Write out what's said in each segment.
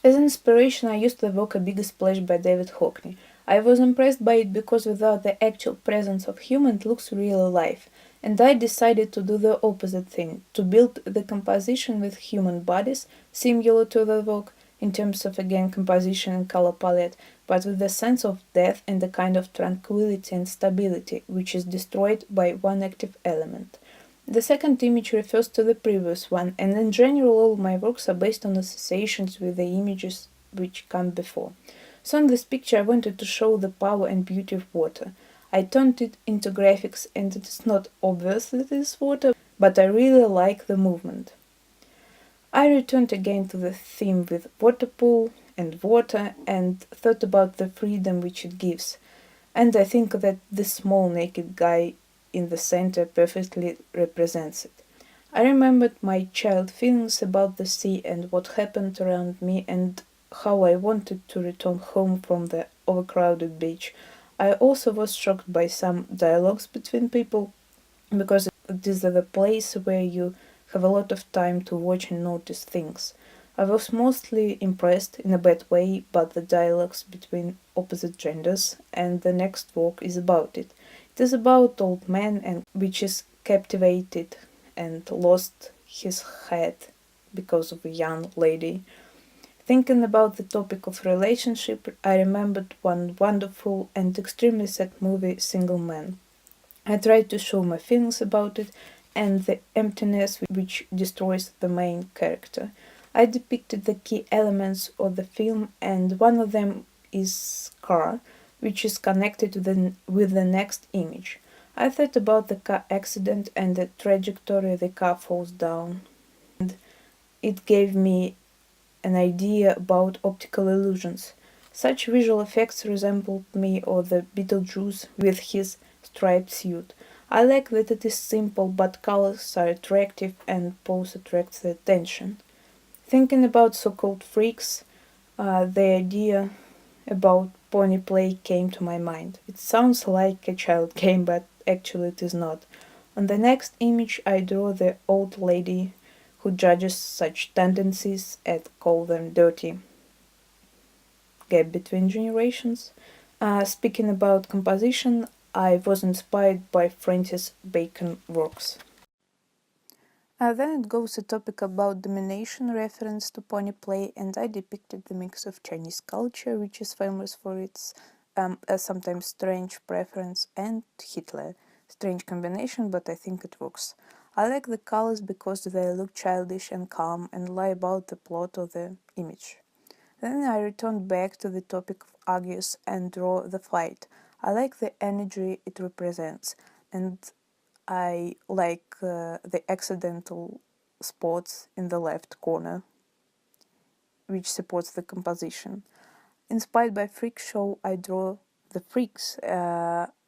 As inspiration, I used the work A Big Splash by David Hockney. I was impressed by it because without the actual presence of human, it looks real alive. And I decided to do the opposite thing, to build the composition with human bodies, similar to the work, in terms of again composition and color palette, but with the sense of death and a kind of tranquility and stability, which is destroyed by one active element. The second image refers to the previous one, and in general all my works are based on associations with the images which come before. So in this picture I wanted to show the power and beauty of water. I turned it into graphics and it is not obvious that it is water, but I really like the movement. I returned again to the theme with water pool and water and thought about the freedom which it gives. And I think that this small naked guy in the center perfectly represents it. I remembered my child feelings about the sea and what happened around me and how I wanted to return home from the overcrowded beach. I also was shocked by some dialogues between people because it is the place where you have a lot of time to watch and notice things. I was mostly impressed in a bad way by the dialogues between opposite genders, and the next work is about it. It is about old man and which is captivated and lost his head because of a young lady. Thinking about the topic of relationship, I remembered one wonderful and extremely sad movie, Single Man. I tried to show my feelings about it and the emptiness which destroys the main character. I depicted the key elements of the film, and one of them is car, which is connected with the next image. I thought about the car accident and the trajectory the car falls down. And it gave me an idea about optical illusions. Such visual effects resembled me or the Beetlejuice with his striped suit. I like that it is simple, but colors are attractive and pose attracts the attention. Thinking about so-called freaks, the idea about pony play came to my mind. It sounds like a child game, but actually it is not. On the next image I draw the old lady who judges such tendencies and call them dirty. Gap between generations. Speaking about composition, I was inspired by Francis Bacon works. Then it goes a topic about domination, reference to pony play, and I depicted the mix of Chinese culture, which is famous for its sometimes strange preference, and Hitler. Strange combination, but I think it works. I like the colors because they look childish and calm and lie about the plot of the image. Then I return back to the topic of Agios and draw the fight. I like the energy it represents, and I like the accidental spots in the left corner, which supports the composition. Inspired by Freak Show, I draw the freaks.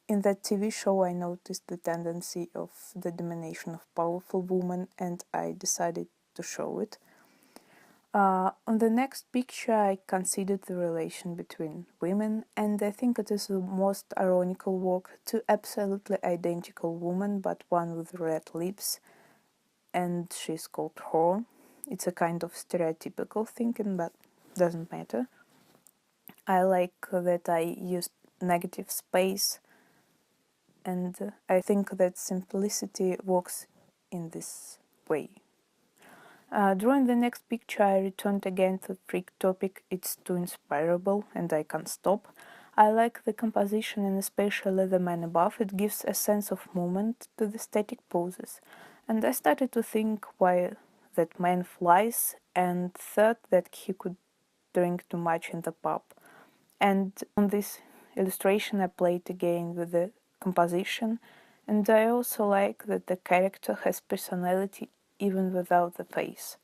In that TV show, I noticed the tendency of the domination of powerful women, and I decided to show it. On the next picture, I considered the relation between women, and I think it is the most ironical work. Two absolutely identical women, but one with red lips, and she's called her. It's a kind of stereotypical thinking, but doesn't matter. I like that I used negative space, and I think that simplicity works in this way. Drawing the next picture, I returned again to the freak topic. It's too inspirable and I can't stop. I like the composition and especially the man above. It gives a sense of movement to the static poses. And I started to think why that man flies and thought that he could drink too much in the pub. And on this illustration I played again with the composition, and I also like that the character has personality even without the face.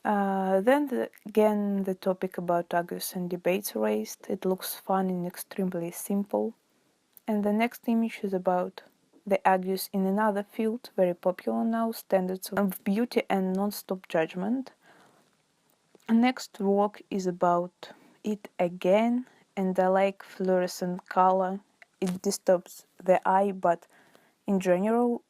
Again, the topic about argues and debates raised. It looks fun and extremely simple. And the next image is about the argues in another field, very popular now, standards of beauty and non-stop judgment. Next work is about it again, and I like fluorescent color. It disturbs the eye, but in general,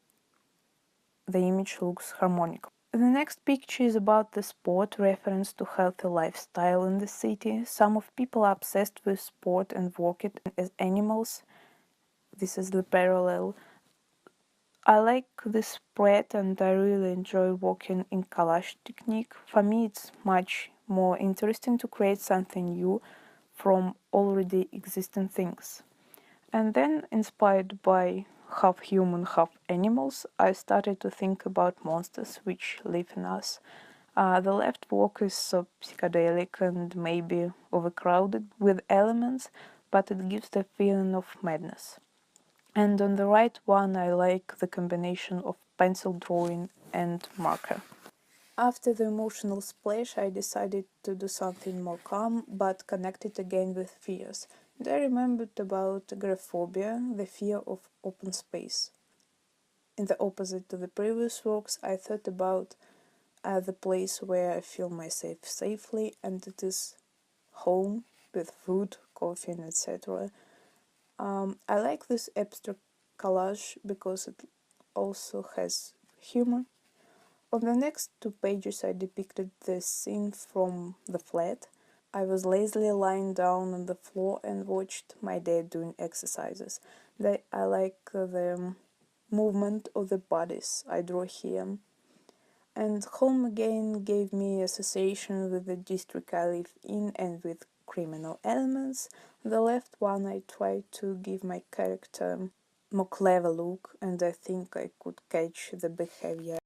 the image looks harmonic. The next picture is about the sport, reference to healthy lifestyle in the city. Some of people are obsessed with sport and walk it as animals. This is the parallel. I like this spread and I really enjoy walking in collage technique. For me, it's much more interesting to create something new from already existing things. And then, inspired by half human, half animals, I started to think about monsters which live in us. The left walk is so psychedelic and maybe overcrowded with elements, but it gives the feeling of madness. And on the right one, I like the combination of pencil drawing and marker. After the emotional splash, I decided to do something more calm, but connected again with fears. And I remembered about agoraphobia, the fear of open space. In the opposite to the previous works, I thought about the place where I feel myself safely, and it is home with food, coffee, and etc. I like this abstract collage because it also has humor. On the next two pages, I depicted the scene from the flat. I was lazily lying down on the floor and watched my dad doing exercises. I like the movement of the bodies I draw here. And home again gave me association with the district I live in and with criminal elements. The left one I tried to give my character more clever look, and I think I could catch the behavior.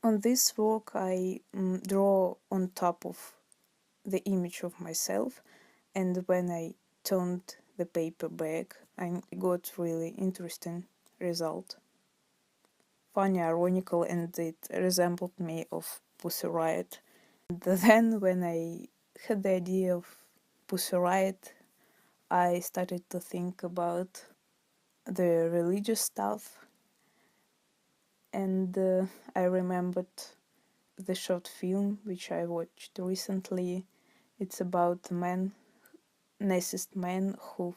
On this work I draw on top of the image of myself, and when I turned the paper back I got really interesting result. Funny, ironical, and it resembled me of Pussy Riot. And then when I had the idea of Pussy Riot, I started to think about the religious stuff, and I remembered the short film which I watched recently. It's about a man, nicest man who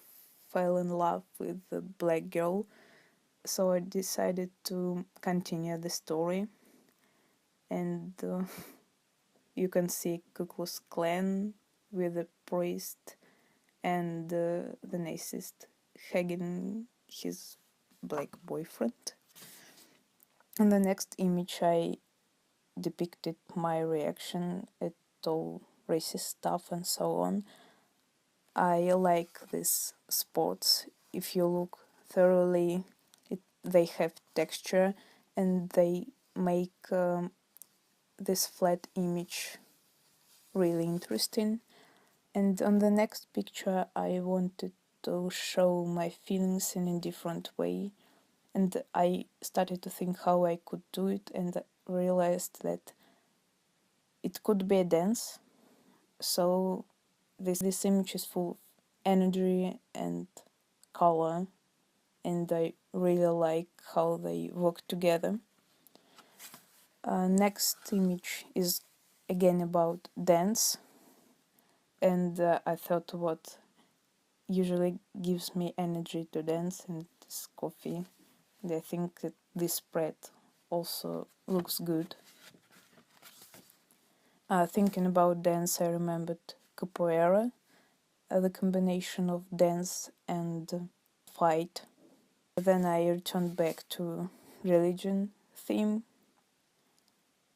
fell in love with a black girl. So I decided to continue the story, and you can see Ku Klux Klan with a priest and the Nazist hugging his black boyfriend. In the next image, I depicted my reaction at all racist stuff and so on. I like these spots. If you look thoroughly, they have texture and they make this flat image really interesting. And on the next picture, I wanted to show my feelings in a different way. And I started to think how I could do it, and realized that it could be a dance. So this image is full of energy and color, and I really like how they work together. Next image is again about dance, and I thought what usually gives me energy to dance, and this coffee. And I think that this spread also looks good. Thinking about dance, I remembered capoeira, the combination of dance and fight. Then I returned back to religion theme,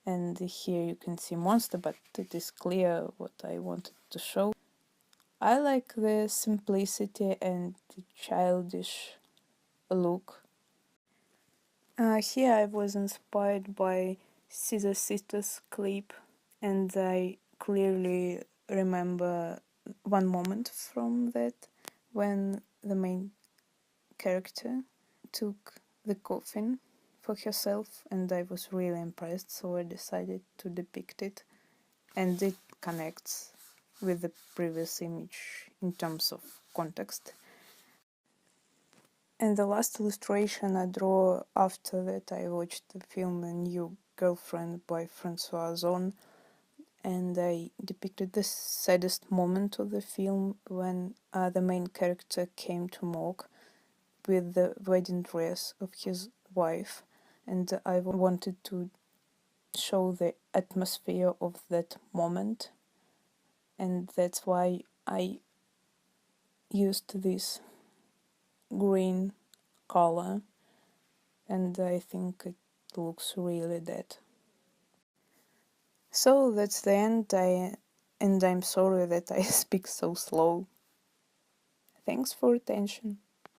and here you can see monster, but it is clear what I wanted to show. I like the simplicity and the childish look. Here I was inspired by Scissor Sisters clip, and I clearly remember one moment from that when the main character took the coffin for herself, and I was really impressed, so I decided to depict it, and it connects with the previous image in terms of context. And the last illustration I draw after that, I watched the film A New Girlfriend by Francois Ozon, and I depicted the saddest moment of the film when the main character came to morgue with the wedding dress of his wife, and I wanted to show the atmosphere of that moment, and that's why I used this green color, and I think it looks really dead. So that's the end, and I'm sorry that I speak so slow. Thanks for attention.